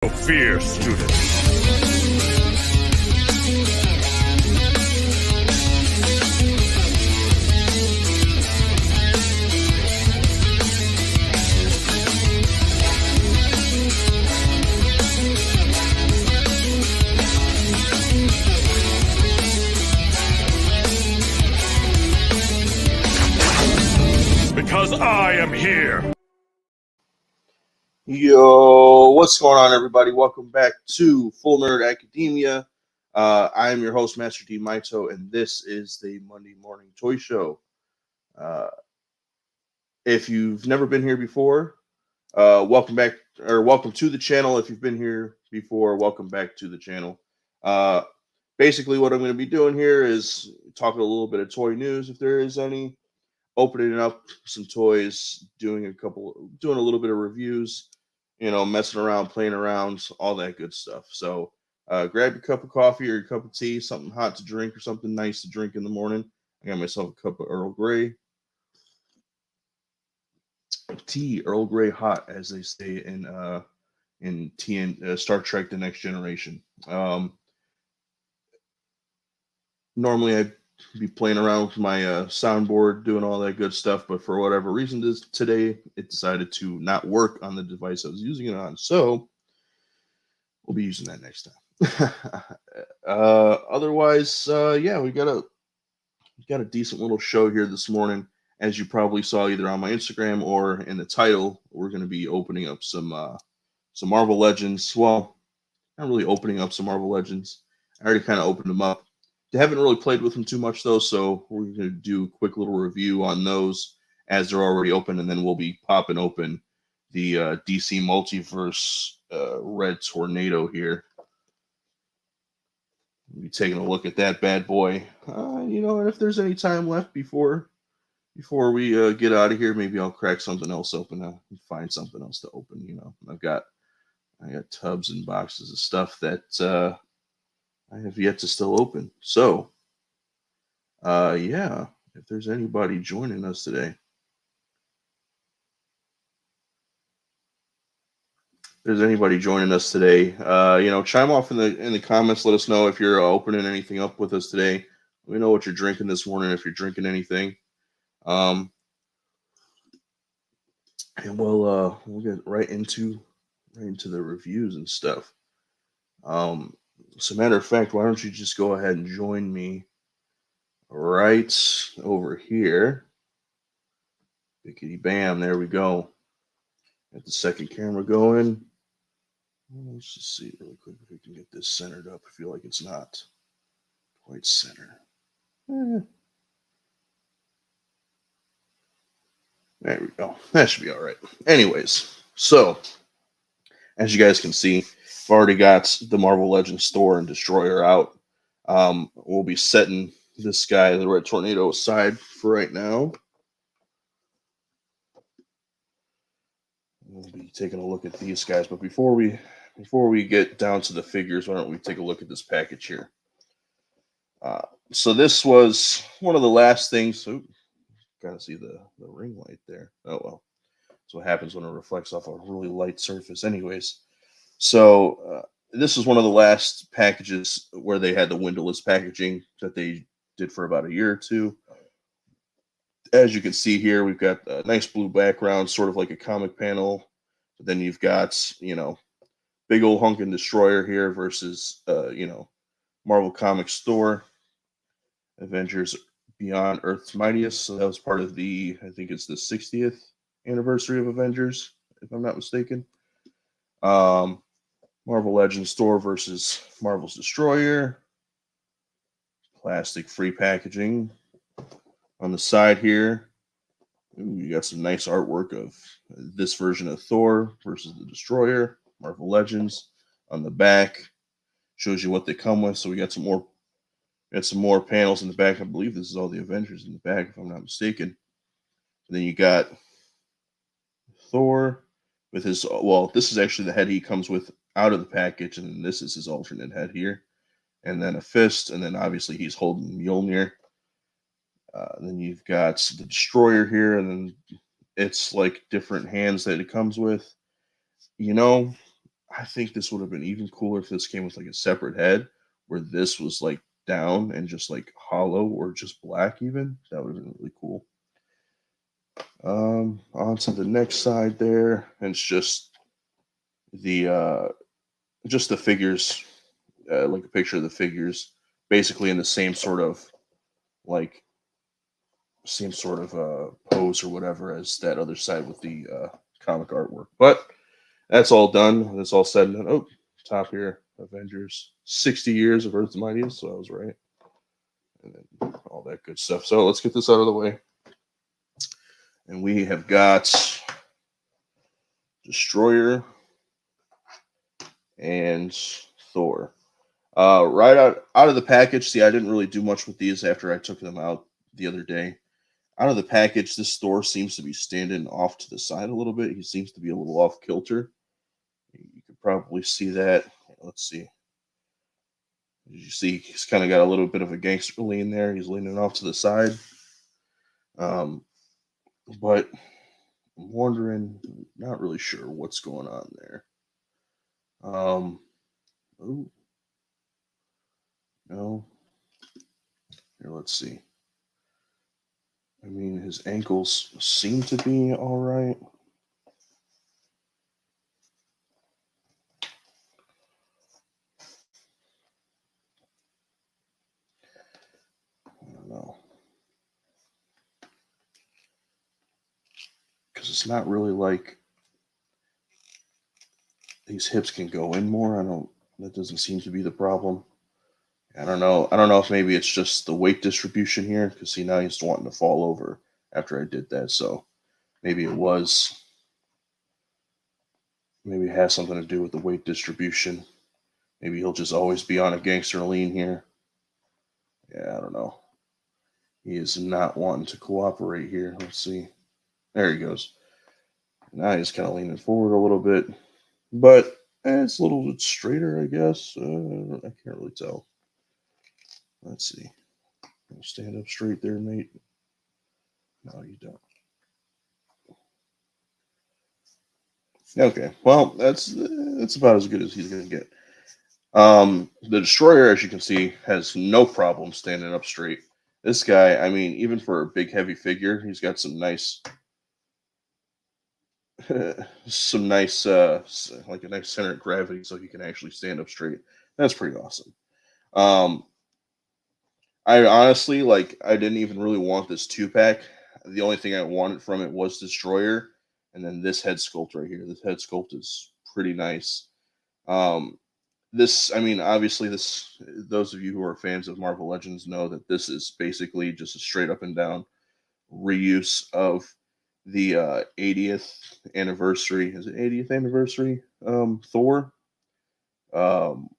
No fear, student. Because I am here. Yo, what's going on, everybody? Welcome back to Full Nerd Academia. I am your host, Master D Maito, and this is the Monday Morning Toy Show. If you've never been here before, welcome back, or welcome to the channel. If you've been here before, welcome back to the channel. Basically, what I'm going to be doing here is talking a little bit of toy news, if there is any, opening up some toys, doing a little bit of reviews, messing around, playing around, all that good stuff. So grab your cup of coffee or your cup of tea, something hot to drink or something nice to drink in the morning. I got myself a cup of Earl Grey tea, Earl Grey hot, as they say in Star Trek: The Next Generation. Normally I'd be playing around with my soundboard, doing all that good stuff, but for whatever reason today it decided to not work on the device I was using it on, so we'll be using that next time. Otherwise, yeah, we got a decent little show here this morning. As you probably saw either on my Instagram or in the title, we're going to be opening up some Marvel Legends. Well, not really opening up some Marvel Legends. I already kind of opened them up. They haven't really played with them too much, though, so we're going to do a quick little review on those as they're already open, and then we'll be popping open the DC Multiverse Red Tornado here. We'll be taking a look at that bad boy. And if there's any time left before we get out of here, maybe I'll crack something else open and find something else to open. I got tubs and boxes of stuff that I have yet to still open. So, yeah, if there's anybody joining us today, chime off in the comments. Let us know if you're opening anything up with us today. Let me know what you're drinking this morning, if you're drinking anything. And we'll get right into the reviews and stuff. As a matter of fact, why don't you just go ahead and join me right over here? Bickety bam, there we go. Got the second camera going. Let's just see really quick if we can get this centered up. I feel like it's not quite centered. There we go. That should be all right. Anyways, so as you guys can see, I've already got the Marvel Legends Thor and Destroyer out. We'll be setting this guy, the Red Tornado, aside for right now. We'll be taking a look at these guys, but before we get down to the figures, why don't we take a look at this package here? So this was one of the last things. So, gotta see the ring light there. Oh well, that's what happens when it reflects off a really light surface. Anyways, so this is one of the last packages where they had the windowless packaging that they did for about a year or two. As you can see here, we've got a nice blue background, sort of like a comic panel. But then you've got, big old hunkin' Destroyer here versus, Marvel Comics Thor, Avengers Beyond Earth's Mightiest. So that was part of I think it's the 60th anniversary of Avengers, if I'm not mistaken. Marvel Legends Thor versus Marvel's Destroyer. Plastic-free packaging. On the side here, you got some nice artwork of this version of Thor versus the Destroyer, Marvel Legends. On the back, shows you what they come with. So we got some more panels in the back. I believe this is all the Avengers in the back, if I'm not mistaken. And then you got Thor with his, this is actually the head he comes with out of the package, and then this is his alternate head here. And then a fist, and then obviously he's holding Mjolnir. Then you've got the Destroyer here, and then it's like different hands that it comes with. I think this would have been even cooler if this came with like a separate head, where this was like down and just like hollow or just black. Even that would have been really cool. On to the next side there, and it's the just the figures, like a picture of the figures, basically in the same sort of like pose or whatever as that other side with the comic artwork. But that's all done. That's all said and done. Oh, top here, Avengers, 60 years of Earth's Mightiest. So I was right, and then all that good stuff. So let's get this out of the way, and we have got Destroyer and Thor. Right out of the package. See, I didn't really do much with these after I took them out the other day. Out of the package, this Thor seems to be standing off to the side a little bit. He seems to be a little off kilter. You could probably see that. Let's see. You see, he's kind of got a little bit of a gangster lean there. He's leaning off to the side. But I'm wondering, not really sure what's going on there. Ooh, no. Here, let's see. I mean, his ankles seem to be all right. I don't know. Because it's not really like these hips can go in more. That doesn't seem to be the problem. I don't know. I don't know if maybe it's just the weight distribution here. Because see, now he's wanting to fall over after I did that. So maybe it was. Maybe it has something to do with the weight distribution. Maybe he'll just always be on a gangster lean here. Yeah, I don't know. He is not wanting to cooperate here. Let's see. There he goes. Now he's kind of leaning forward a little bit. But it's a little bit straighter, I guess. I can't really tell. Let's see. Stand up straight there, mate. No, you don't. Okay, well, that's about as good as he's gonna get. The Destroyer, as you can see, has no problem standing up straight. This guy, I mean, even for a big heavy figure, he's got some nice, like a nice center of gravity, so he can actually stand up straight. That's pretty awesome. Um, I honestly like. I didn't even really want this 2-pack. The only thing I wanted from it was Destroyer, and then this head sculpt right here. This head sculpt is pretty nice. Um, this, I mean, obviously, this. Those of you who are fans of Marvel Legends know that this is basically just a straight up and down reuse of the 80th anniversary. Is it 80th anniversary? Thor. Um,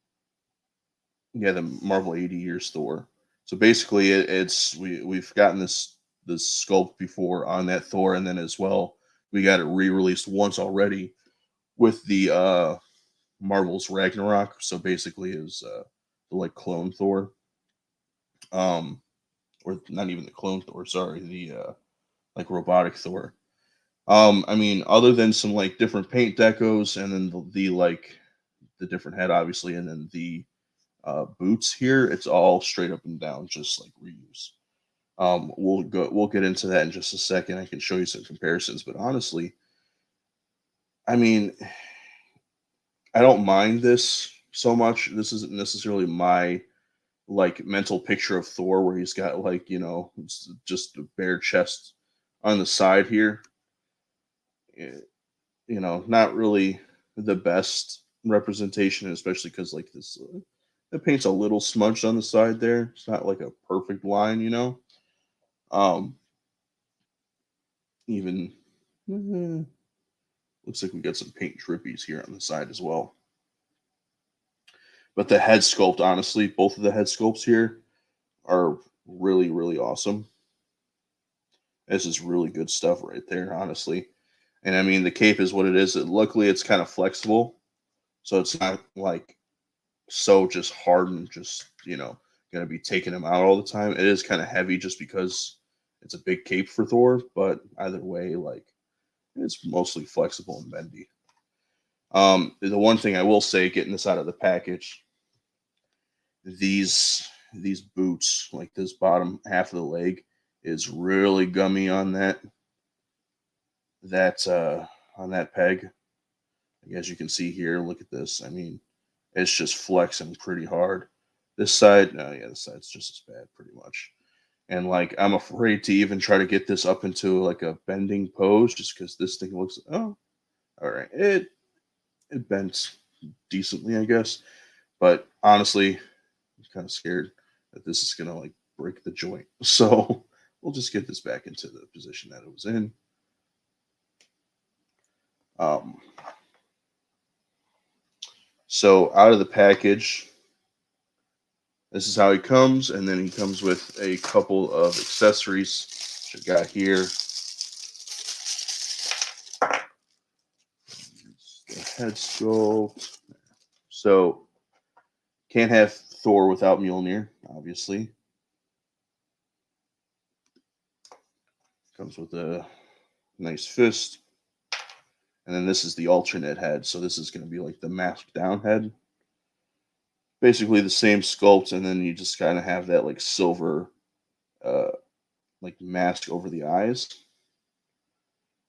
yeah, the Marvel 80 years Thor. So basically, it's we've gotten this sculpt before on that Thor, and then as well we got it re-released once already with the Marvel's Ragnarok. So basically, is the like clone Thor, um, or not even the clone Thor. Sorry, the like robotic Thor. I mean, other than some like different paint decos, and then the like the different head, obviously, and then the boots here, it's all straight up and down, just like reuse. We'll get into that in just a second. I can show you some comparisons, but honestly, I mean, I don't mind this so much. This isn't necessarily my like mental picture of Thor, where he's got like just a bare chest on the side here. Eh, not really the best representation, especially because like this, the paint's a little smudged on the side there. It's not like a perfect line. Um, even looks like we got some paint drippies here on the side as well. But the head sculpt, honestly, both of the head sculpts here are really, really awesome. This is really good stuff right there, honestly. And I mean, the cape is what it is. Luckily, it's kind of flexible, so it's not like so just hard and just going to be taking him out all the time. It is kind of heavy just because it's a big cape for Thor, but either way, like it's mostly flexible and bendy. The one thing I will say, getting this out of the package, these boots, like this bottom half of the leg, is really gummy on that peg. As you can see here, look at this. I mean, it's just flexing pretty hard. This side, no, yeah, this side's just as bad, pretty much. And like, I'm afraid to even try to get this up into like a bending pose, just because this thing looks. Oh, all right, it bends decently, I guess. But honestly, I'm kind of scared that this is gonna like break the joint. So we'll just get this back into the position that it was in. Um, so out of the package, this is how he comes, and then he comes with a couple of accessories, which I got here. The head sculpt. So can't have Thor without Mjolnir, obviously. Comes with a nice fist. And then this is the alternate head. So this is going to be like the masked down head. Basically the same sculpt, and then you just kind of have that like silver like mask over the eyes.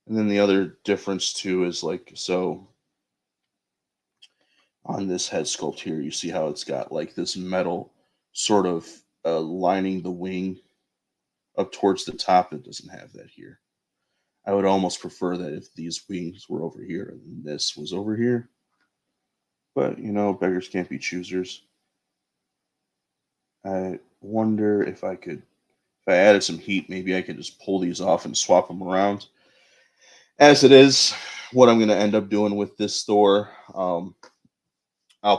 And then the other difference too is like, so on this head sculpt here, you see how it's got like this metal sort of lining the wing up towards the top. It doesn't have that here. I would almost prefer that if these wings were over here and this was over here. But, you know, beggars can't be choosers. I wonder if I could, if I added some heat, maybe I could just pull these off and swap them around. As it is, what I'm going to end up doing with this Thor, I'll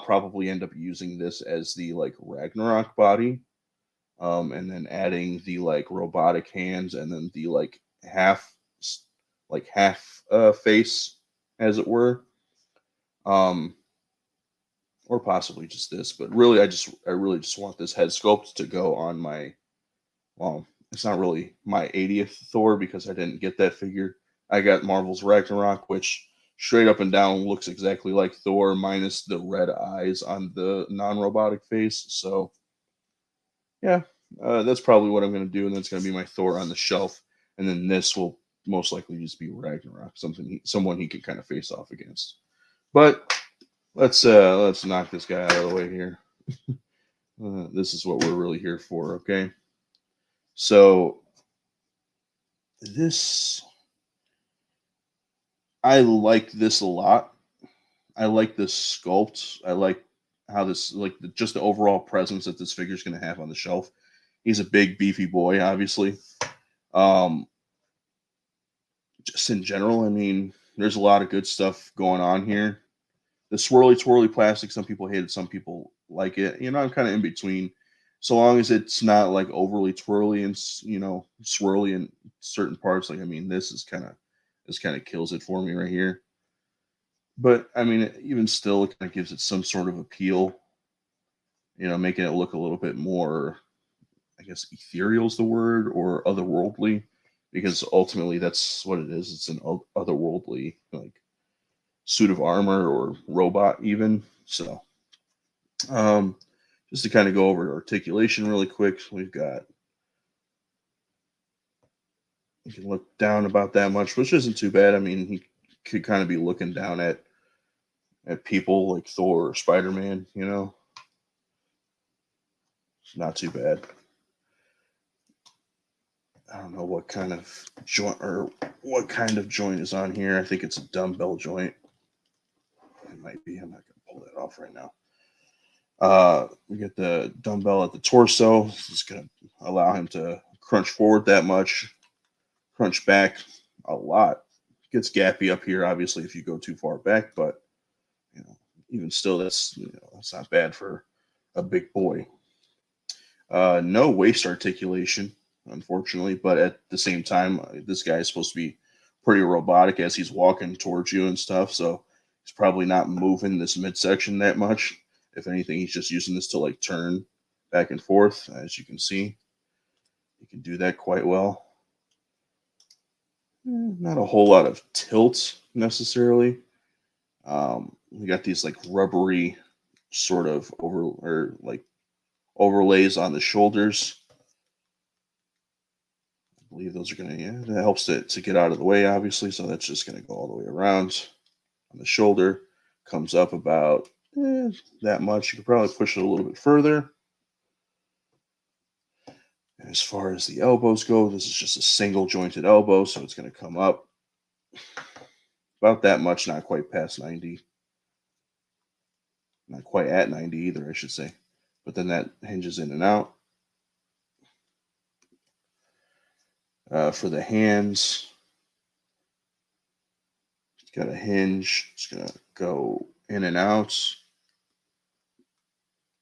probably end up using this as the like Ragnarok body, and then adding the like robotic hands, and then the like half face, as it were, um, or possibly just this. But really, I really just want this head sculpt to go on my. Well, it's not really my 80th Thor because I didn't get that figure. I got Marvel's Ragnarok, which straight up and down looks exactly like Thor, minus the red eyes on the non-robotic face. So yeah, that's probably what I'm going to do, and that's going to be my Thor on the shelf. And then this will most likely just be Ragnarok, someone he can kind of face off against. But let's knock this guy out of the way here. This is what we're really here for, okay? So this, I like this a lot. I like this sculpt. I like how this, like just the overall presence that this figure is going to have on the shelf. He's a big, beefy boy, obviously. Um, just in general, I mean, there's a lot of good stuff going on here. The swirly twirly plastic, some people hate it, some people like it. You know, I'm kind of in between. So long as it's not like overly twirly and swirly in certain parts. Like, I mean, this kind of kills it for me right here. But I mean, even still, it kind of gives it some sort of appeal. You know, making it look a little bit more, I guess, ethereal is the word, or otherworldly, because ultimately that's what it is. It's an otherworldly like suit of armor or robot even. So just to kind of go over articulation really quick, we've got, you can look down about that much, which isn't too bad. I mean, he could kind of be looking down at people like Thor or Spider-Man, you know. It's not too bad. I don't know what kind of joint is on here. I think it's a dumbbell joint. It might be. I'm not gonna pull that off right now. We get the dumbbell at the torso. It's going to allow him to crunch forward that much, crunch back a lot. Gets gappy up here, obviously, if you go too far back, but even still, that's not bad for a big boy. No waist articulation, unfortunately, but at the same time, this guy is supposed to be pretty robotic as he's walking towards you and stuff, so he's probably not moving this midsection that much. If anything, he's just using this to like turn back and forth. As you can see, he can do that quite well. Not a whole lot of tilt necessarily. We got these like rubbery sort of overlays on the shoulders. I believe those are gonna, yeah, that helps it to get out of the way, obviously. So that's just gonna go all the way around on the shoulder. Comes up about that much. You could probably push it a little bit further. And as far as the elbows go, this is just a single jointed elbow, so it's going to come up about that much, not quite past 90. Not quite at 90 either, I should say. But then that hinges in and out. For the hands, it's got a hinge. It's going to go in and out.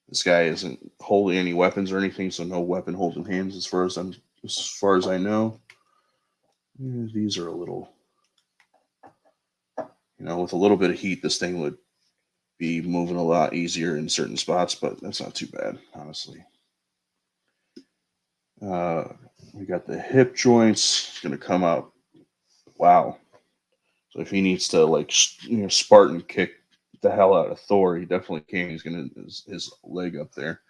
This guy isn't holding any weapons or anything, so no weapon holding hands as far as I know. These are a little, with a little bit of heat, this thing would be moving a lot easier in certain spots, but that's not too bad, honestly. We got the hip joints. It's going to come out. Wow. So if he needs to Spartan kick the hell out of Thor, he definitely can. He's going to his leg up there.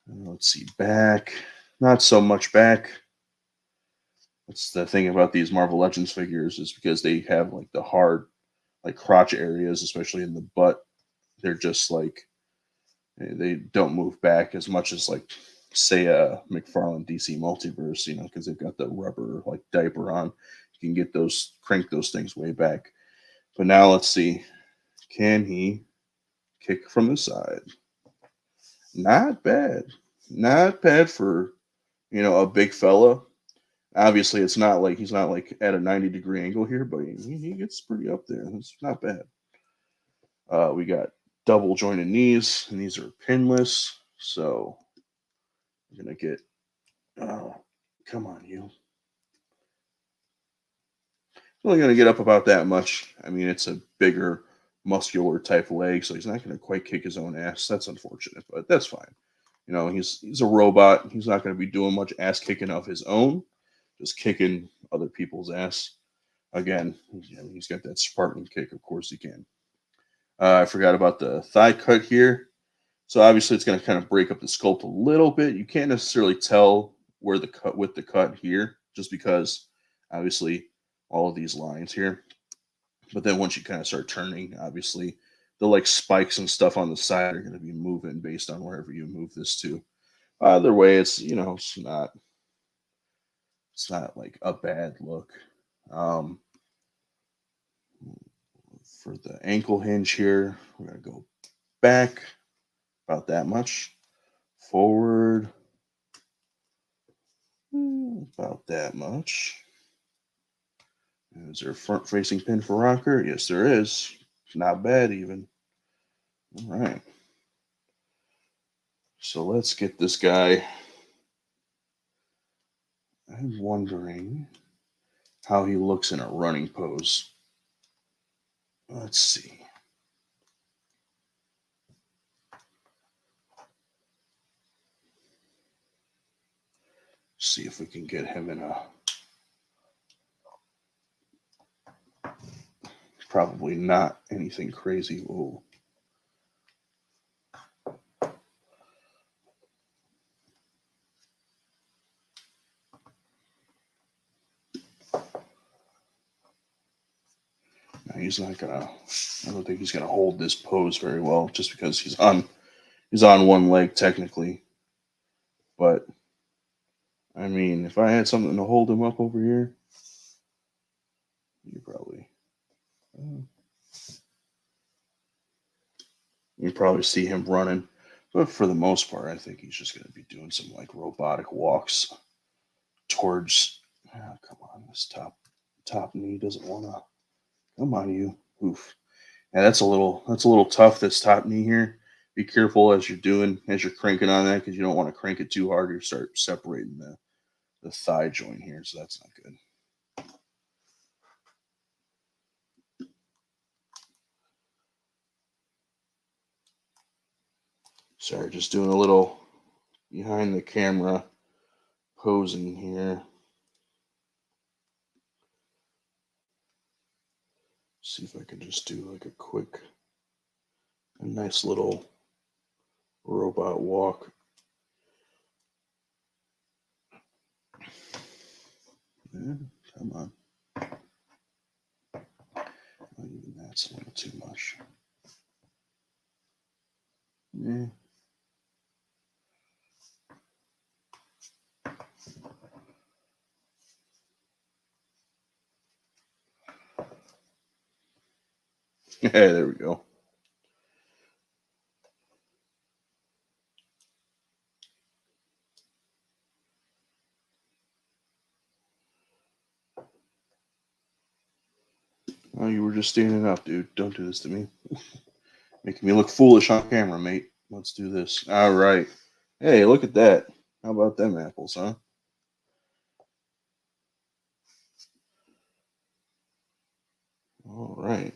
Let's see, back. Not so much back. That's the thing about these Marvel Legends figures, is because they have like the hard, like crotch areas, especially in the butt. They're just like, they don't move back as much as like, say, a McFarlane DC Multiverse, because they've got the rubber like diaper on. You can crank those things way back. But now let's see, can he kick from the side? Not bad. Not bad for, a big fella. Obviously, he's not like at a 90-degree angle here, but he gets pretty up there. It's not bad. We got double jointed knees, and these are pinless. So you're gonna get, oh, come on, you. Only gonna get up about that much. I mean, it's a bigger, muscular type leg, so he's not gonna quite kick his own ass. That's unfortunate, but that's fine. He's a robot. He's not gonna be doing much ass kicking of his own, just kicking other people's ass. Again, he's got that Spartan kick. Of course he can. I forgot about the thigh cut here. So obviously it's going to kind of break up the sculpt a little bit. You can't necessarily tell where the cut with the cut here, just because obviously all of these lines here. But then once you kind of start turning, obviously the like spikes and stuff on the side are going to be moving based on wherever you move this to. Either way, it's not like a bad look. For the ankle hinge here, we're going to go back about that much, forward about that much. Is there a front facing pin for rocker? Yes, there is. Not bad, even. All right. So let's get this guy. I'm wondering how he looks in a running pose. Let's see. See if we can get him in a. Probably not anything crazy. Whoa. No, he's not gonna. I don't think he's gonna hold this pose very well, just because he's on one leg technically. But I mean, if I had something to hold him up over here, you probably. You probably see him running, but for the most part, I think he's just going to be doing some like robotic walks towards. Come on, this top knee doesn't want to. Come on, you. Oof. Yeah, that's a little tough. This top knee here. Be careful as you're cranking on that, because you don't want to crank it too hard or start separating the thigh joint here. So that's not good. Sorry, just doing a little behind the camera posing here. See if I can just do like a nice little robot walk. Yeah, come on. Even that's a little too much. Yeah. Yeah, there we go. Oh, you were just standing up, dude. Don't do this to me. Making me look foolish on camera, mate. Let's do this. All right. Hey, look at that. How about them apples, huh? All right.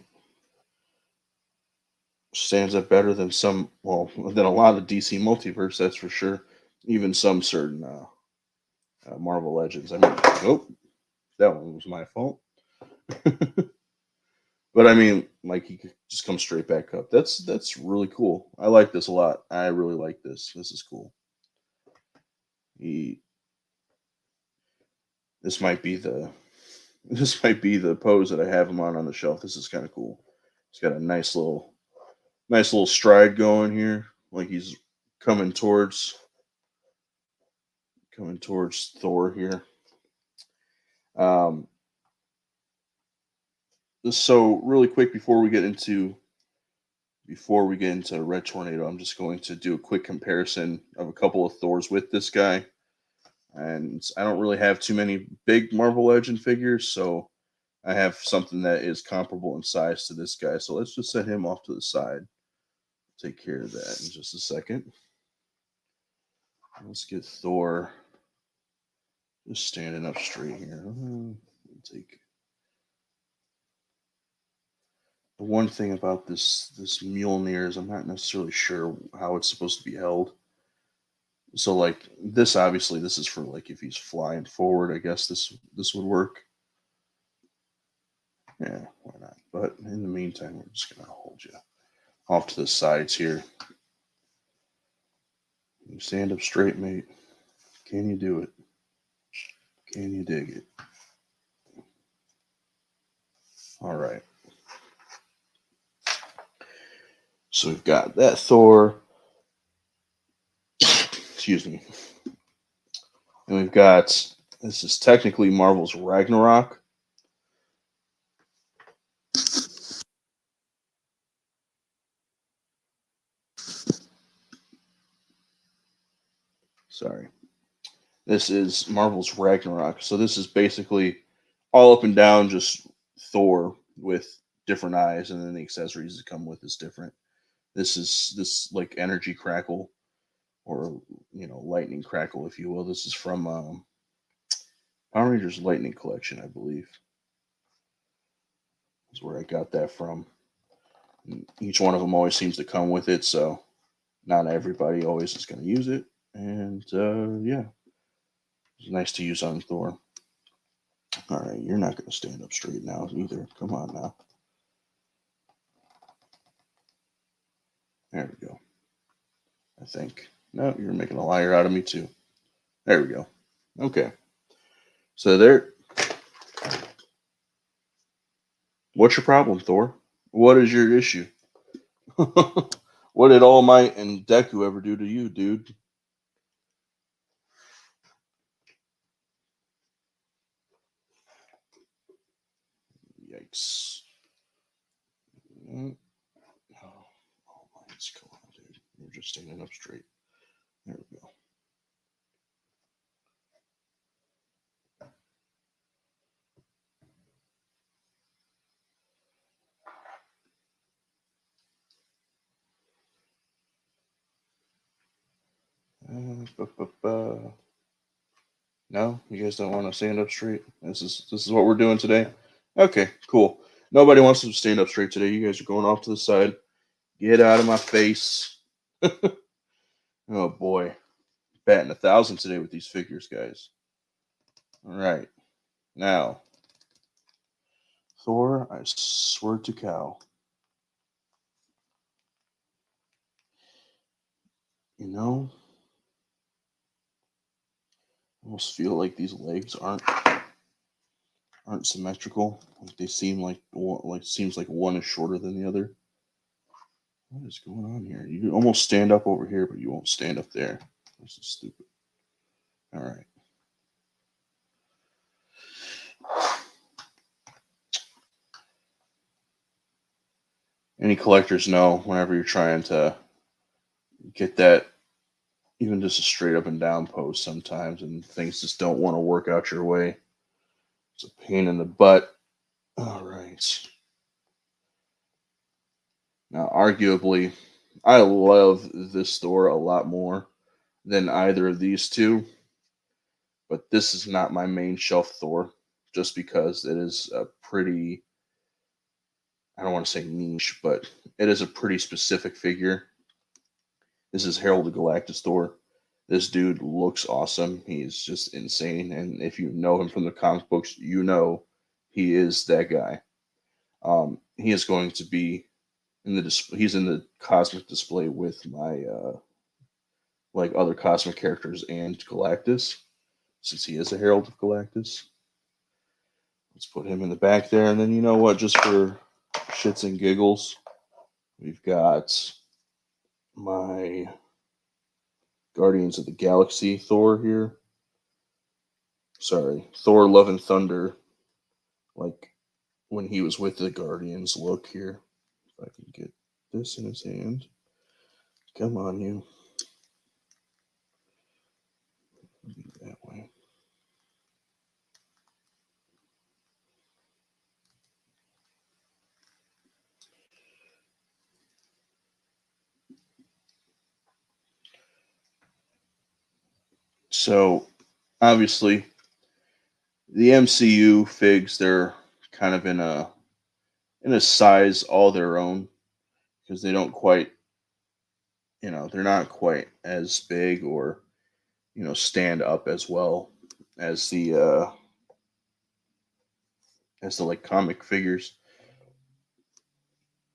Stands up better than some, well, than a lot of DC Multiverse, that's for sure. Even some certain Marvel Legends. I mean, oh, that one was my fault. But I mean, like he could just come straight back up. That's really cool. I like this a lot. I really like this. This is cool. He this might be the this might be the pose that I have him on the shelf. This is kind of cool. He's got a nice little stride going here, like he's coming towards Thor here. Um, so really quick before we get into Red Tornado, I'm just going to do a quick comparison of a couple of Thors with this guy. And I don't really have too many big Marvel Legend figures, so I have something that is comparable in size to this guy. So let's just set him off to the side. Take care of that in just a second. Let's get Thor just standing up straight here. Take the one thing about this Mjolnir is I'm not necessarily sure how it's supposed to be held. So like this, obviously, this is for like if he's flying forward. I guess this would work. Yeah, why not? But in the meantime, we're just gonna hold you off to the sides here. You stand up straight, mate. Can you do it? Can you dig it? All right. So we've got that Thor. Excuse me. And we've got this is technically Marvel's Ragnarok. Sorry. This is Marvel's Ragnarok. So this is basically all up and down just Thor with different eyes, and then the accessories that come with is different. This is this like energy crackle or lightning crackle, if you will. This is from Power Rangers Lightning Collection, I believe. Is where I got that from. And each one of them always seems to come with it, so not everybody always is going to use it. And yeah, it's nice to use on Thor. All right, you're not going to stand up straight now either. Come on now. There we go. I think. No, you're making a liar out of me too. There we go. Okay. So there. What's your problem, Thor? What is your issue? What did All Might and Deku ever do to you, dude? Yikes. Oh, All Might's come on, dude. You're just standing up straight. There we go. No, you guys don't want to stand up straight. This is what we're doing today. Okay, cool. Nobody wants to stand up straight today. You guys are going off to the side. Get out of my face. Oh boy, batting 1,000 today with these figures, guys. All right, now Thor, I swear to cow. You know, I almost feel like these legs aren't symmetrical. Like they seem like seems like one is shorter than the other. What is going on here? You can almost stand up over here, but you won't stand up there. This is stupid. All right. Any collectors know whenever you're trying to get that, even just a straight up and down pose sometimes, and things just don't want to work out your way. It's a pain in the butt. All right. Now, arguably, I love this store a lot more than either of these two, but this is not my main shelf Thor, just because it is a pretty, I don't want to say niche, but it is a pretty specific figure. This is Harold the Galactus Thor. This dude looks awesome. He's just insane, and if you know him from the comic books, you know he is that guy. He is going to be in the he's in the cosmic display with my like other cosmic characters and Galactus, since he is a Herald of Galactus. Let's put him in the back there, and then you know what? Just for shits and giggles, we've got my Guardians of the Galaxy Thor here. Sorry, Thor: Love and Thunder, like when he was with the Guardians. Look here, if I can get this in his hand. Come on, you. That way. So, obviously, the MCU figs, they're kind of in a size all their own, because they don't quite, they're not quite as big or stand up as well as the like comic figures.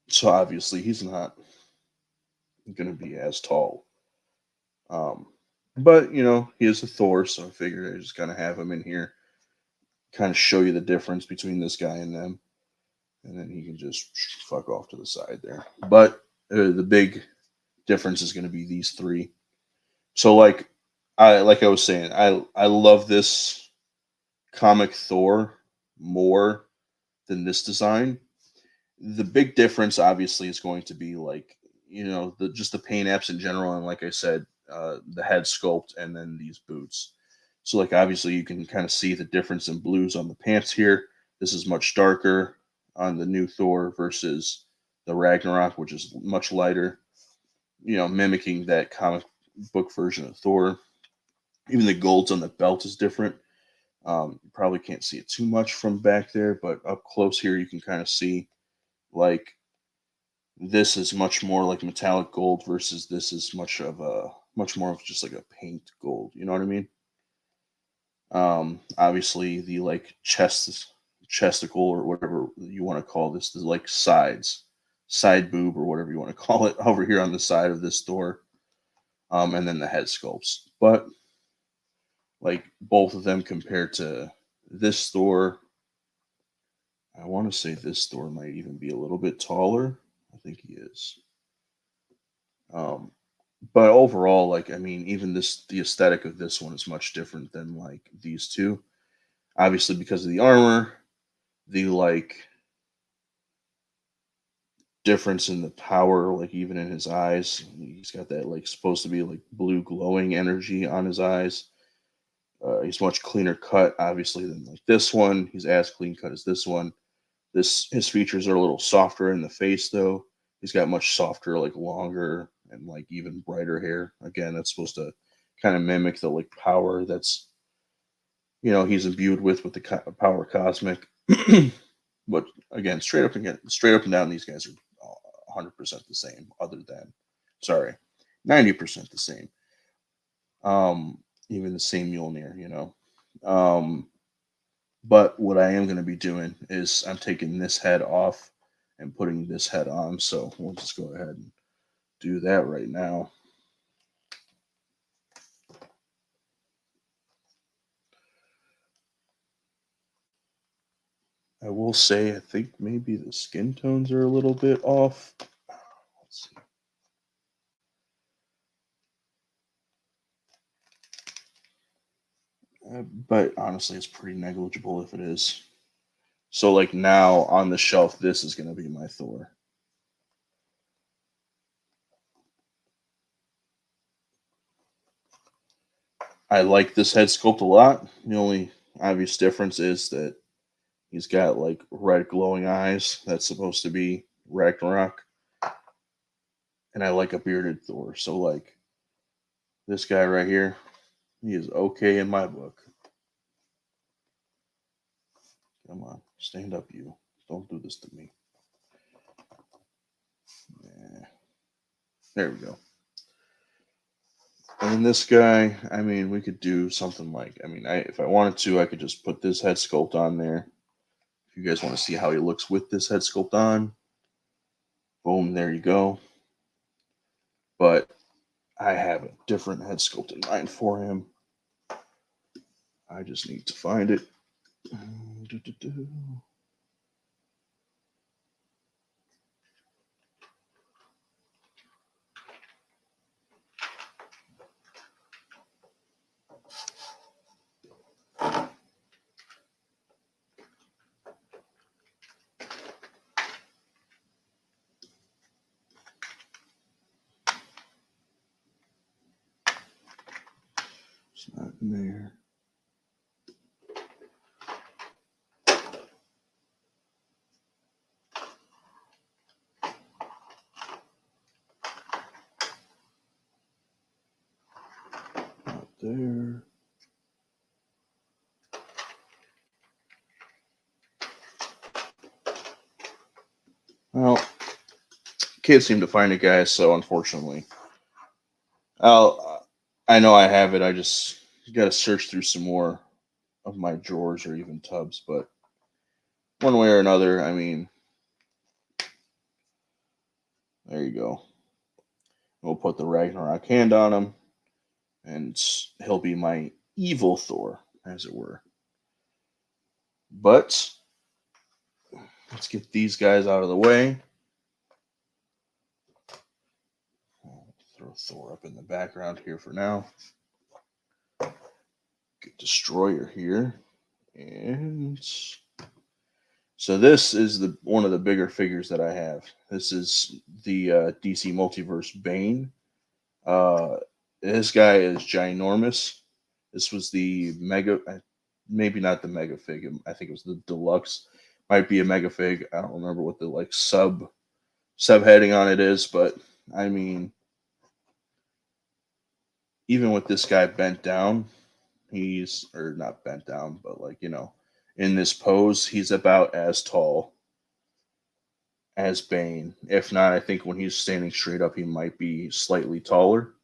So obviously he's not going to be as tall. Um, but he is a Thor, so I figured I just kind of have him in here, kind of show you the difference between this guy and them, and then he can just fuck off to the side there. But the big difference is going to be these three. So like I was saying, I love this comic Thor more than this design. The big difference obviously is going to be like the just the paint apps in general, and like I said, the head sculpt and then these boots. So like obviously you can kind of see the difference in blues on the pants here. This is much darker on the new Thor versus the Ragnarok, which is much lighter, mimicking that comic book version of Thor. Even the golds on the belt is different. You probably can't see it too much from back there, but up close here you can kind of see like this is much more like metallic gold versus this is much more of just like a paint gold. You know what I mean? Obviously the like chesticle or whatever you want to call this, the like side boob or whatever you want to call it over here on the side of this door. And then the head sculpts. But like both of them compared to this store, I want to say this store might even be a little bit taller. I think he is. Um, but overall, like I mean, even the aesthetic of this one is much different than like these two. Obviously, because of the armor, the like difference in the power, like even in his eyes, he's got that like supposed to be like blue glowing energy on his eyes. He's much cleaner cut, obviously, than like this one. He's as clean cut as this one. His features are a little softer in the face though. He's got much softer, like longer and like even brighter hair. Again, that's supposed to kind of mimic the like power that's he's imbued with the power cosmic. But again, straight up and down, these guys are 100% the same. Other than, sorry, 90% the same. Even the same Mjolnir, Um, But what I am going to be doing is I'm taking this head off and putting this head on. So we'll just go ahead and do that right now. I will say I think maybe the skin tones are a little bit off. Let's see. But honestly, it's pretty negligible if it is. So, like now on the shelf, this is going to be my Thor. I like this head sculpt a lot. The only obvious difference is that he's got like red glowing eyes. That's supposed to be Ragnarok. And I like a bearded Thor. So, like this guy right here, he is okay in my book. Come on, stand up, you. Don't do this to me. Yeah. There we go. And this guy, I mean, we could do something like, I mean, if I wanted to, I could just put this head sculpt on there. If you guys want to see how he looks with this head sculpt on, boom, there you go. But I have a different head sculpt in mind for him. I just need to find it. It's not in there. Not there. Well, can't seem to find it, guys. So unfortunately, I know I have it. I just got to search through some more of my drawers or even tubs. But one way or another, I mean, there you go. We'll put the Ragnarok hand on him, and he'll be my evil Thor, as it were. But let's get these guys out of the way. I'll throw Thor up in the background here for now. Get Destroyer here. And so this is the one of the bigger figures that I have. This is the DC Multiverse Bane. This guy is ginormous. This was the mega, maybe not the mega fig. I think it was the deluxe. Might be a mega fig. I don't remember what the like subheading on it is, but I mean, even with this guy bent down, he's or not bent down, but like in this pose, he's about as tall as Bane. If not, I think when he's standing straight up, he might be slightly taller.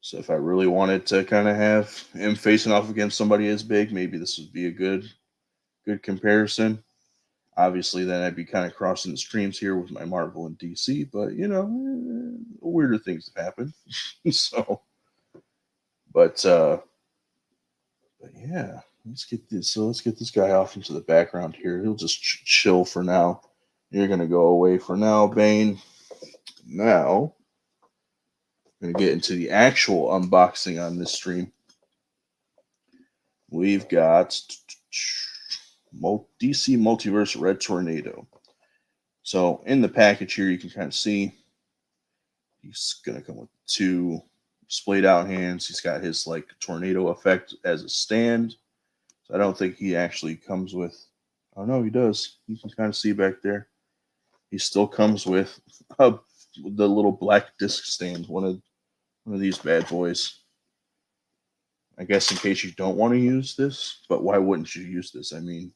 So if I really wanted to kind of have him facing off against somebody as big, maybe this would be a good comparison. Obviously, then I'd be kind of crossing the streams here with my Marvel and DC, but weirder things have happened. so, but yeah, let's get this. So let's get this guy off into the background here. He'll just chill for now. You're gonna go away for now, Bane. Now, I'm gonna get into the actual unboxing on this stream. We've got DC Multiverse Red Tornado. So in the package here, you can kind of see he's gonna come with two splayed out hands. He's got his like tornado effect as a stand. So I don't think he actually comes with. Oh no, he does. You can kind of see back there. He still comes with the little black disc stand. One of these bad boys. I guess in case you don't want to use this, but why wouldn't you use this? I mean,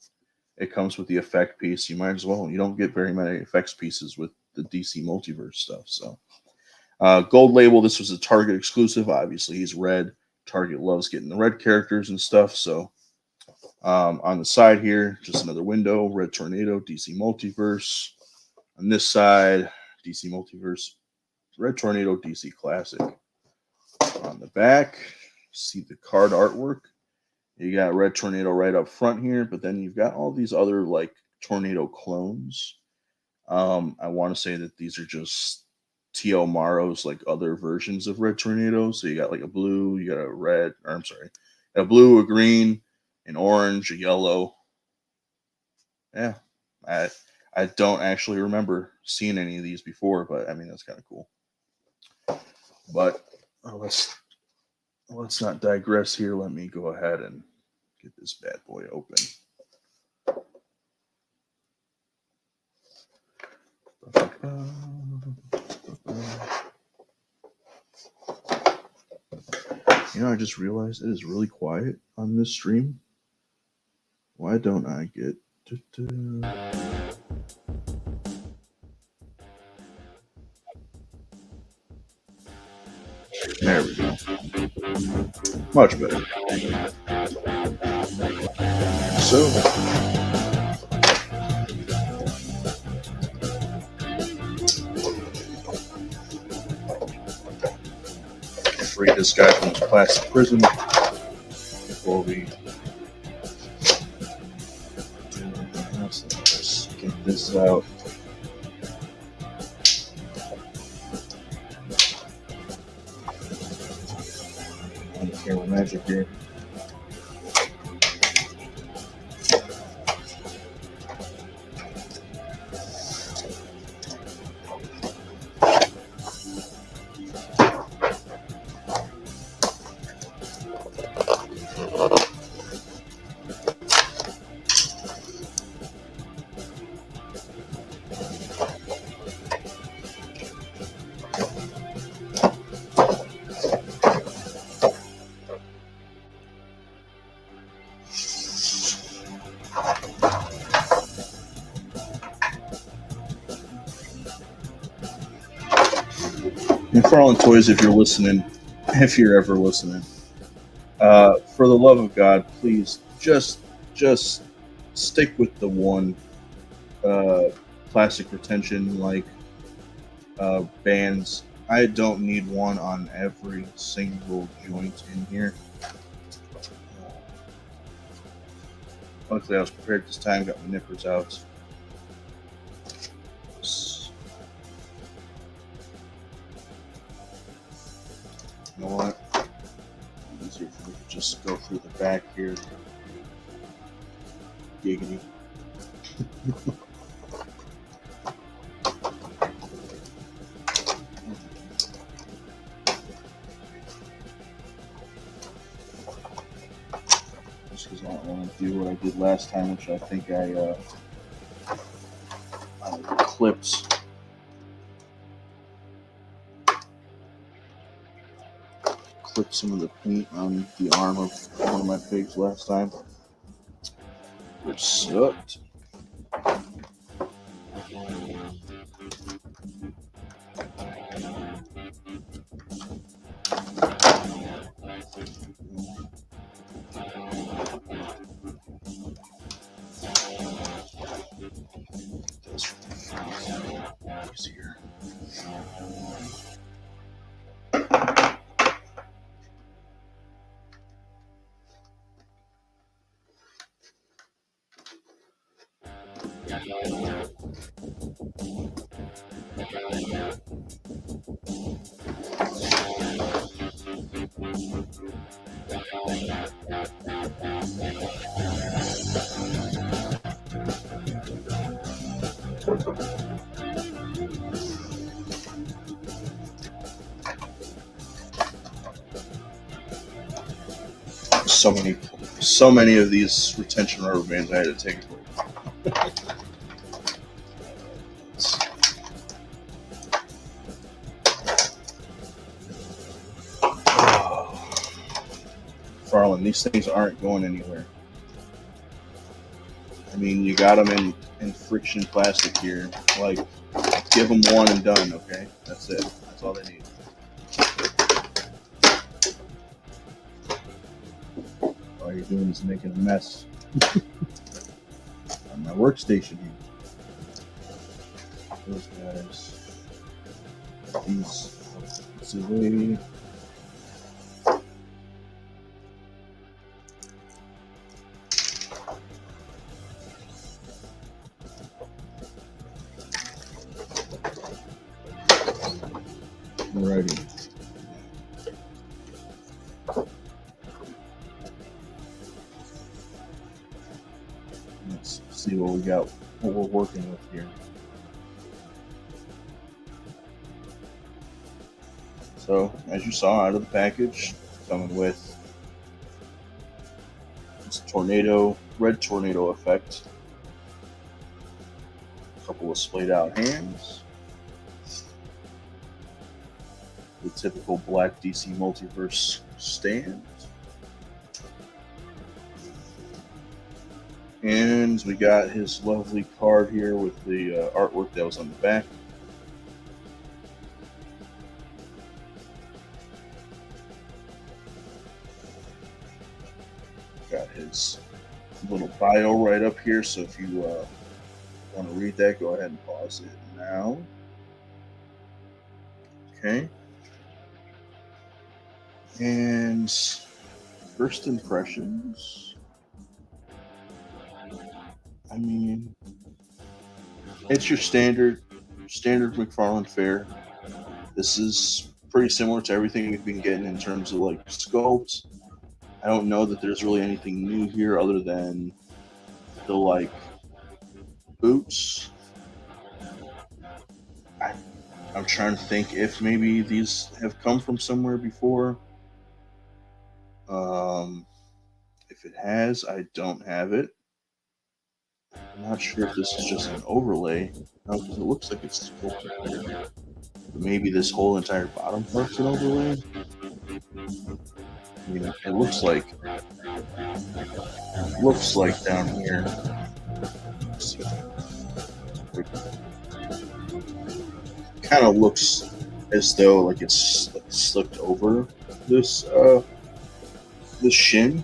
it comes with the effect piece. You might as well. You don't get very many effects pieces with the DC Multiverse stuff. So, gold label. This was a Target exclusive. Obviously, he's red. Target loves getting the red characters and stuff. So, On the side here, just another window, Red Tornado, DC Multiverse. On this side, DC Multiverse, Red Tornado, DC Classic. On the back, see the card artwork. You got Red Tornado right up front here, but then you've got all these other like Tornado clones. I want to say that these are just T.O. Morrow's like other versions of Red Tornado. So you got like a blue, you got a red, or I'm sorry, a blue, a green, an orange, a yellow. Yeah, I don't actually remember seeing any of these before, but I mean that's kind of cool. But let's not digress here. Let me go ahead and get this bad boy open. You know, I just realized it is really quiet on this stream. Why don't I get... There we go. Much better. So, free this guy from his plastic prison before we do anything else. Let's get this out. On the camera magic here. And Farland Toys, if you're listening, if you're ever listening, for the love of God, please just stick with the one plastic retention like bands. I don't need one on every single joint in here. Luckily, I was prepared this time. Got my nippers out. You know what? Easier for me to just go through the back here. Giggity. Just because I don't want to do what I did last time, which I think I clipped. Clipped some of the paint on the arm of one of my pigs last time, which sucked. Easier. So many of these retention rubber bands I had to take away. Farland, these things aren't going anywhere. I mean, you got them in friction plastic here. Like, give them one and done, okay? That's it. That's all they need. All you're doing is making a mess. on my workstation here. Those guys. These away. Alrighty. Let's see what we got, what we're working with here. So, as you saw out of the package, coming with this red tornado effect, a couple of splayed out hands, the typical black DC Multiverse stand, and we got his lovely card here with the artwork that was on the back. Got his little bio right up here, so if you want to read that, go ahead and pause it now. Okay. And first impressions. I mean, it's your standard McFarlane fare. This is pretty similar to everything we've been getting in terms of like sculpts. I don't know that there's really anything new here other than the like boots. I'm trying to think if maybe these have come from somewhere before. If it has, I don't have it. I'm not sure if this is just an overlay. No, because it looks like it's sculpted there. Maybe this whole entire bottom part's an overlay. I mean, it looks like down here. Kind of looks as though like it's like slipped over this this shin.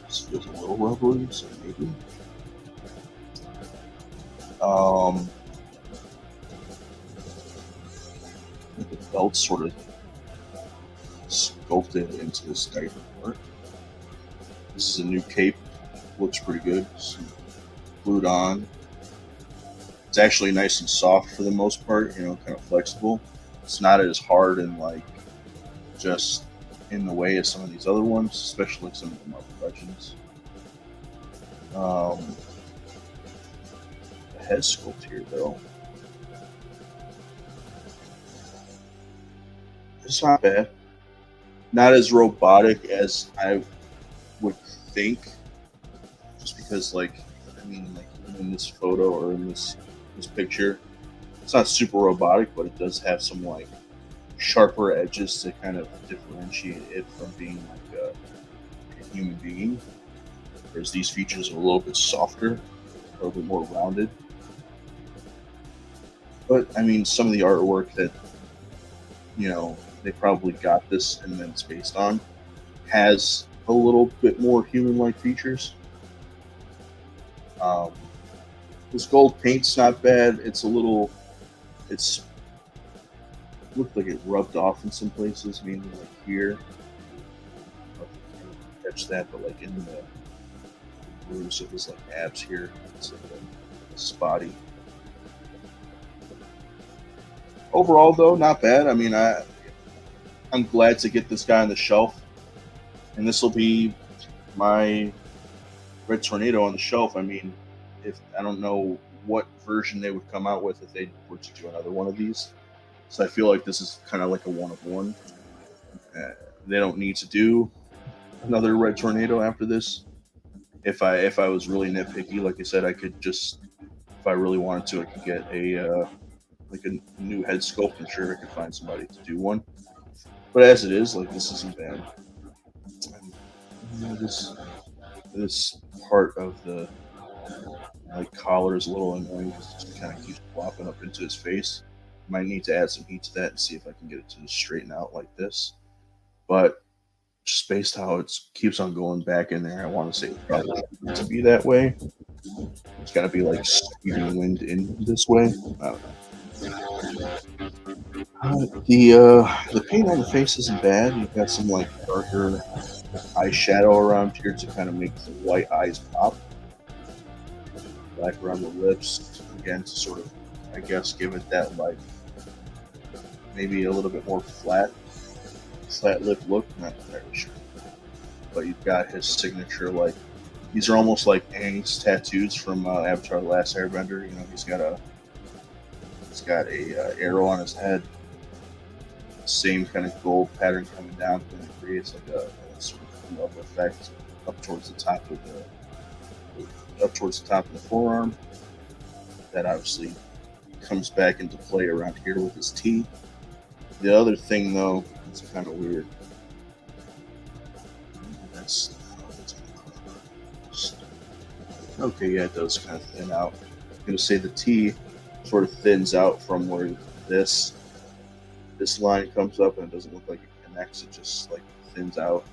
This feels a little rubbery, so maybe. The belt sort of sculpted into this diaper part. This is a new cape. Looks pretty good. It's glued on. It's actually nice and soft for the most part, you know, kind of flexible. It's not as hard and like just in the way as some of these other ones, especially some of the Marvel Legends. The head sculpt here, though, it's not bad. Not as robotic as I would think, just because, like, I mean, like in this photo or in this picture, it's not super robotic, but it does have some like sharper edges to kind of differentiate it from being like a human being. Whereas these features are a little bit softer, a little bit more rounded. But I mean, some of the artwork that, you know, they probably got this and then it's based on has a little bit more human-like features. This gold paint's not bad. It's looked like it rubbed off in some places, meaning like here. I don't know if you can catch that, but like in the grooves of his like abs here, it's like a spotty. Overall, though, not bad. I mean, I'm glad to get this guy on the shelf, and this will be my Red Tornado on the shelf. I mean, if I don't know what version they would come out with if they were to do another one of these, so I feel like this is kind of like a one of one. They don't need to do another Red Tornado after this. If I was really nitpicky, like I said, I could just, if I really wanted to, I could get a like a new head sculpt. I'm sure I could find somebody to do one. But as it is, like, this isn't bad. And, this part of the like collar is a little annoying because it just kind of keeps flopping up into his face. Might need to add some heat to that and see if I can get it to straighten out like this. But just based how it keeps on going back in there, I want to say it's probably meant to be that way. It's got to be like speeding wind in this way. I don't know. The paint on the face isn't bad. You've got some like darker eyeshadow around here to kind of make the white eyes pop. Black around the lips again to sort of, I guess, give it that like maybe a little bit more flat lip look. Not entirely sure, but you've got his signature like these are almost like Aang's tattoos from Avatar: The Last Airbender. You know, he's got a arrow on his head, same kind of gold pattern coming down, and it creates like a sort of love effect up towards the top of the forearm. That obviously comes back into play around here with his T. The other thing though, it's kind of weird. That's okay. Yeah, it does kind of thin out. I'm gonna say the T sort of thins out from where this line comes up, and it doesn't look like it connects. It just like thins out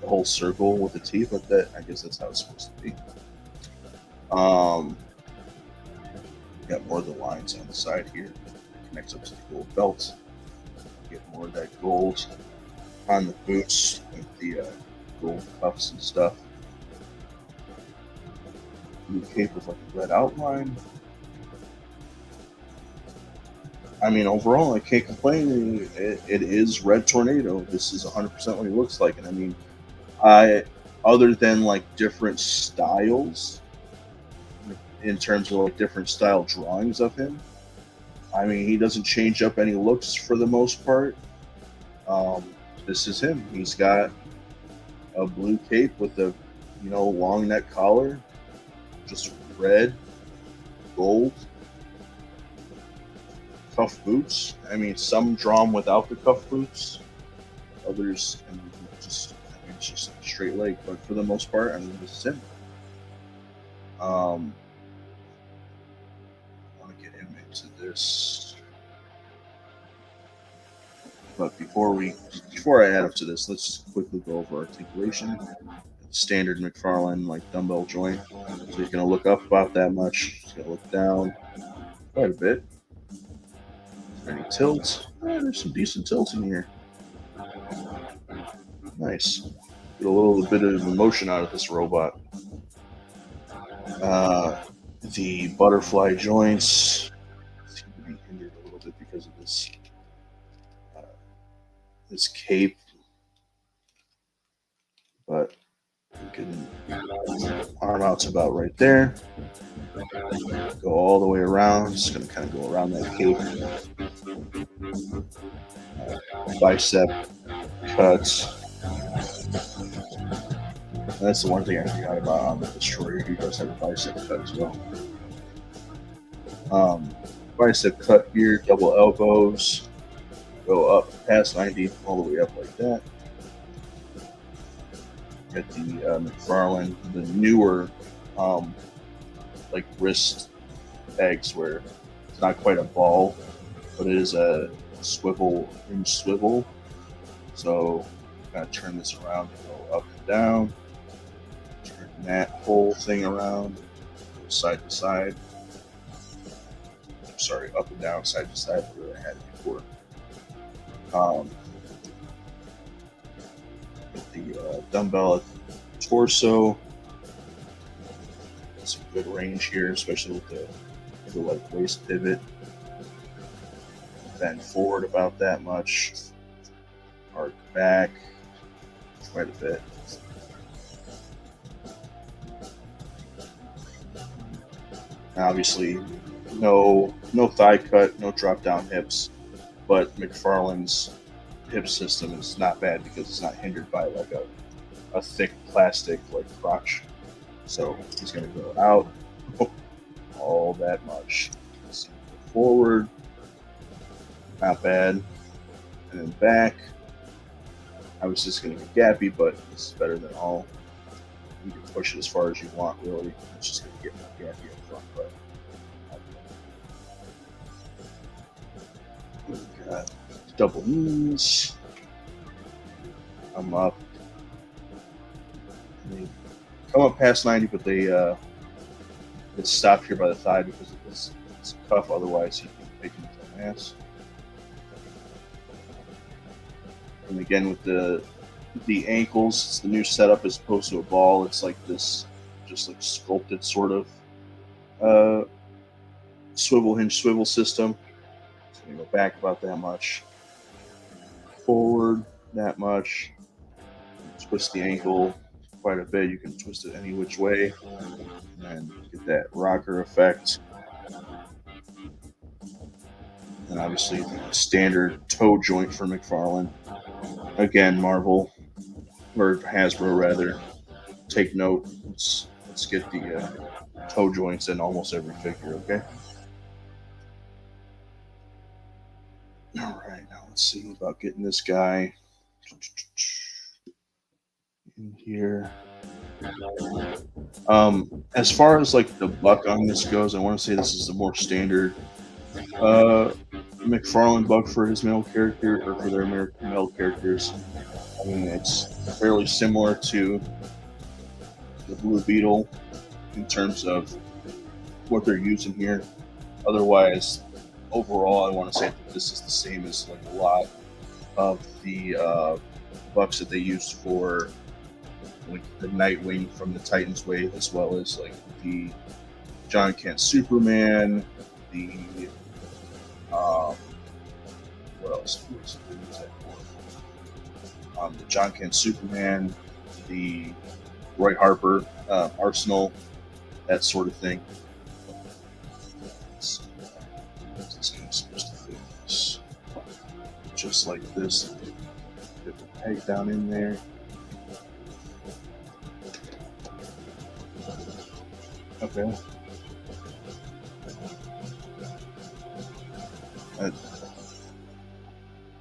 the whole circle with the T. But that I guess that's how it's supposed to be. Got more of the lines on the side here. It connects up to the gold belt. Get more of that gold on the boots with the gold cuffs and stuff. Blue cape with like a red outline. I mean, overall, I can't complain. It is Red Tornado. This is 100% what he looks like. And I mean, other than like different styles, in terms of like different style drawings of him, I mean, he doesn't change up any looks for the most part. This is him. He's got a blue cape with a, long neck collar, just red, gold, cuff boots. I mean, some draw them without the cuff boots. Others, it's just a straight leg. But for the most part, I mean, this is him. I want to get him into this. But before I add up to this, let's quickly go over articulation. Standard McFarlane like dumbbell joint. So he's gonna look up about that much. He's gonna look down quite a bit. Any tilts? There's some decent tilts in here. Nice. Get a little bit of emotion out of this robot. The butterfly joints seem to be hindered a little bit because of this cape, but you can arm out's about right there. Go all the way around. Just gonna kind of go around that cape. Bicep cuts. That's the one thing I forgot about on the Destroyer. He does have a bicep cut as well. Bicep cut here, double elbows. Go up past 90, all the way up like that. Get the McFarlane, the newer like wrist pegs where it's not quite a ball, but it is a hinge swivel. So kind of turn this around and go up and down. Turn that whole thing around, go side to side. Sorry, up and down, side to side, where I had it before. Get the dumbbell at the torso. Some good range here, especially with the like waist pivot. Bend forward about that much. Arc back quite a bit. Obviously, no thigh cut, no drop down hips, but McFarlane's hip system is not bad because it's not hindered by like a thick plastic like crotch. So he's going to go out all that much. Forward, not bad, and then back. I was just going to get gappy, but this is better than all. You can push it as far as you want, really. It's just going to get more gappy up front, but. We've got double knees. Come up, come up past 90, but they it's stopped here by the thigh because of this cuff. Otherwise, he can take him his own ass. And again, with the ankles, it's the new setup as opposed to a ball. It's like this, just like sculpted sort of swivel hinge swivel system. It's gonna go back about that much, forward that much. Twist the ankle quite a bit. You can twist it any which way and get that rocker effect. And obviously the standard toe joint for McFarlane. Again, Marvel, or Hasbro rather, take note. Let's get the toe joints in almost every figure, okay? All right, now let's see about getting this guy in here. As far as like the buck on this goes, I want to say this is the more standard McFarlane buck for his male character, or for their male characters. I mean, it's fairly similar to the Blue Beetle in terms of what they're using here. Otherwise, overall, I want to say that this is the same as like a lot of the bucks that they used for like the Nightwing from the Titans wave, as well as like the John Kent Superman, the what else? The John Kent Superman, the Roy Harper Arsenal, that sort of thing. This guy's supposed to fit this just like this. Get the peg down in there. Okay.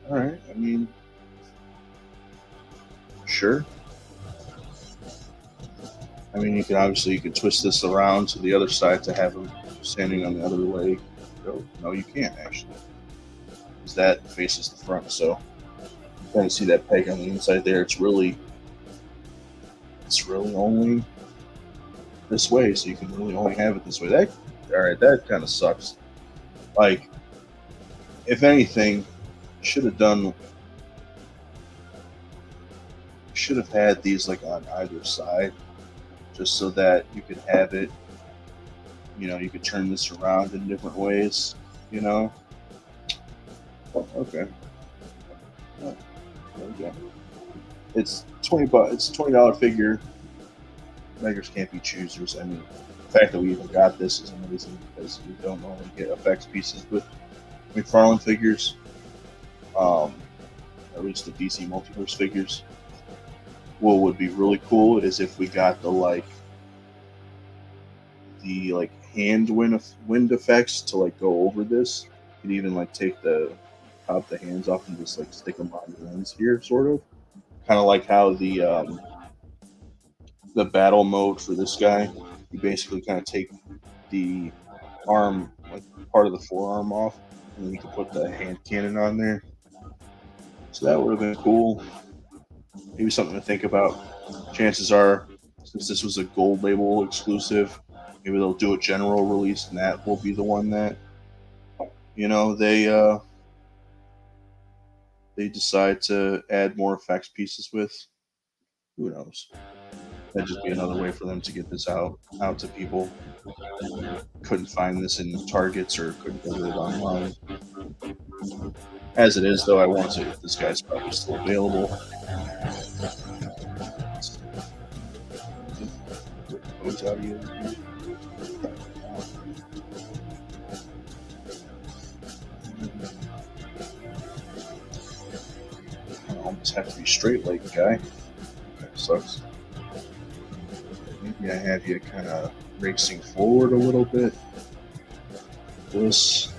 All right. I mean, sure. I mean, you can twist this around to the other side to have him standing on the other leg. No, you can't actually, because that faces the front. So you kind of see that peg on the inside there. It's really only this way, so you can really only have it this way. That kind of sucks. Like, if anything, should have had these like on either side, just so that you could have it. You know, you could turn this around in different ways. You know. Okay. Oh, there we go. It's $20. It's a $20 figure. Beggars can't be choosers. I mean, the fact that we even got this is amazing, because we don't normally get effects pieces with McFarlane figures. At least the DC Multiverse figures. What would be really cool is if we got the hand wind effects to like go over this. You could even like take the top of the hands off and just like stick them on the ends here, sort of. Kind of like how the battle mode for this guy, you basically kind of take the arm, like part of the forearm off, and then you can put the hand cannon on there. So that would have been cool. Maybe something to think about. Chances are, since this was a gold label exclusive, maybe they'll do a general release, and that will be the one that, you know, they decide to add more effects pieces with. Who knows? That'd just be another way for them to get this out to people. Couldn't find this in Targets or couldn't get it online. As it is, though, I want to say that this guy's probably still available. I almost have to be straight leg guy. That sucks. Maybe I have you kind of racing forward a little bit. This.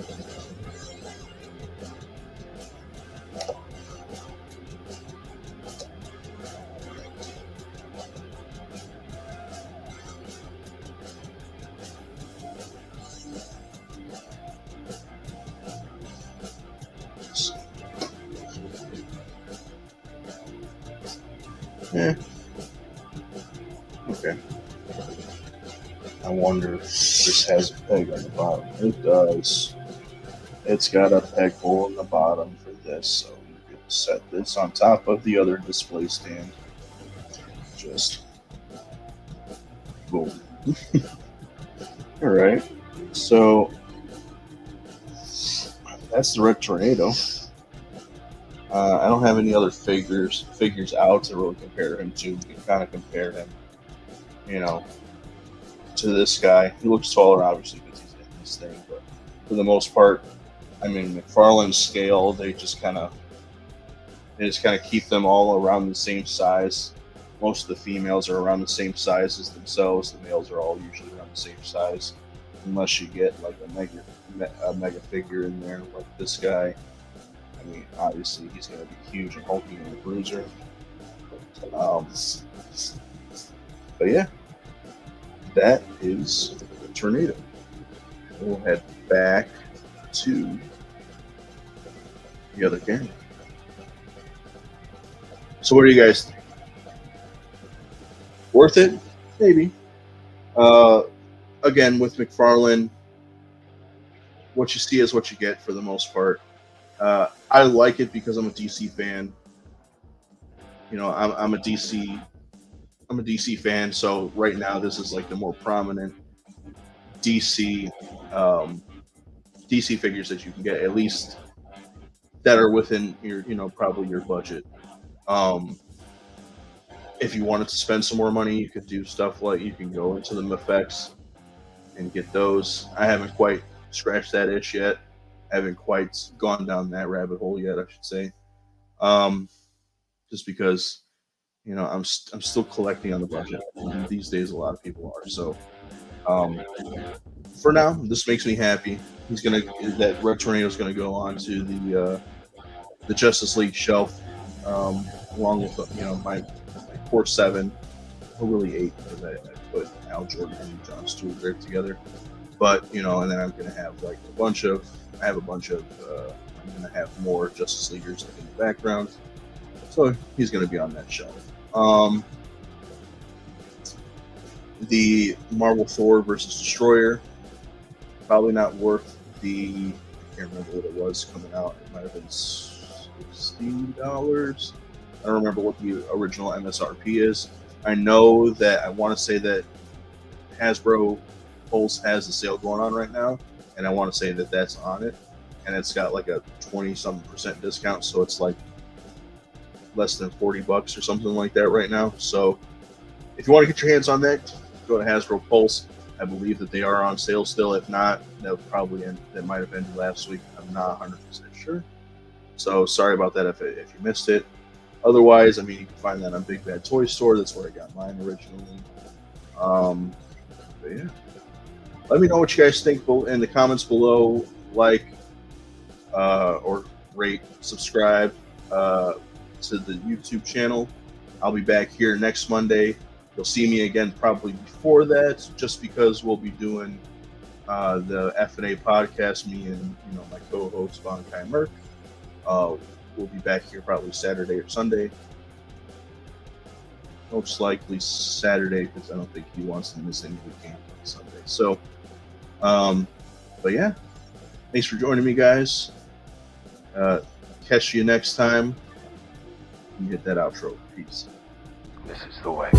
Yeah. Okay. wonder if this has a peg on the bottom. It does. It's got a peg hole in the bottom for this, so you can set this on top of the other display stand. Just boom. All right, so that's the Red Tornado. I don't have any other figures out to really compare him to. You can kind of compare him, to this guy. He looks taller, obviously, because he's in this thing, but for the most part, I mean, McFarlane's scale, they just kind of keep them all around the same size. Most of the females are around the same size as themselves. The males are all usually around the same size, unless you get like a mega figure in there, like this guy. I mean, obviously he's going to be huge and hulky and a bruiser. But yeah, that is the Tornado. We'll head back to the other camera. So what do you guys think? Worth it? Maybe. Again, with McFarlane, what you see is what you get for the most part. I like it because I'm a DC fan. I'm a DC fan, so right now this is like the more prominent DC figures that you can get, at least that are within your, probably your budget. If you wanted to spend some more money, you could do stuff like you can go into the MFX and get those. I haven't quite scratched that itch yet. I haven't quite gone down that rabbit hole yet, I should say. Just because, I'm still collecting on the budget. These days, a lot of people are. So, for now, this makes me happy. That Red Tornado is gonna go on to the Justice League shelf, along with my core 7, or really 8, because I put Al Jordan and John Stewart there together. But and then I'm gonna have like I'm gonna have more Justice Leaguers in the background, so he's gonna be on that shelf. The Marvel Thor versus Destroyer, probably not worth the. I can't remember what it was coming out. It might have been $60. I don't remember what the original MSRP is. I know that I want to say that Hasbro Pulse has a sale going on right now, and I want to say that that's on it, and it's got like a 20-something% discount, so it's like less than $40 or something like that right now. So if you want to get your hands on that, go to Hasbro Pulse. I believe that they are on sale still. If not, that might have ended last week. I'm not 100% sure. So sorry about that if you missed it. Otherwise, I mean, you can find that on Big Bad Toy Store. That's where I got mine originally. But yeah, let me know what you guys think in the comments below. Like, or rate, subscribe to the YouTube channel. I'll be back here next Monday. You'll see me again probably before that, just because we'll be doing the F&A podcast. Me and my co-host Von Kai Merck. We'll be back here probably Saturday or Sunday. Most likely Saturday, because I don't think he wants to miss any of the game on Sunday. So, but yeah, thanks for joining me, guys. Catch you next time. You hit that outro. Peace. This is the way.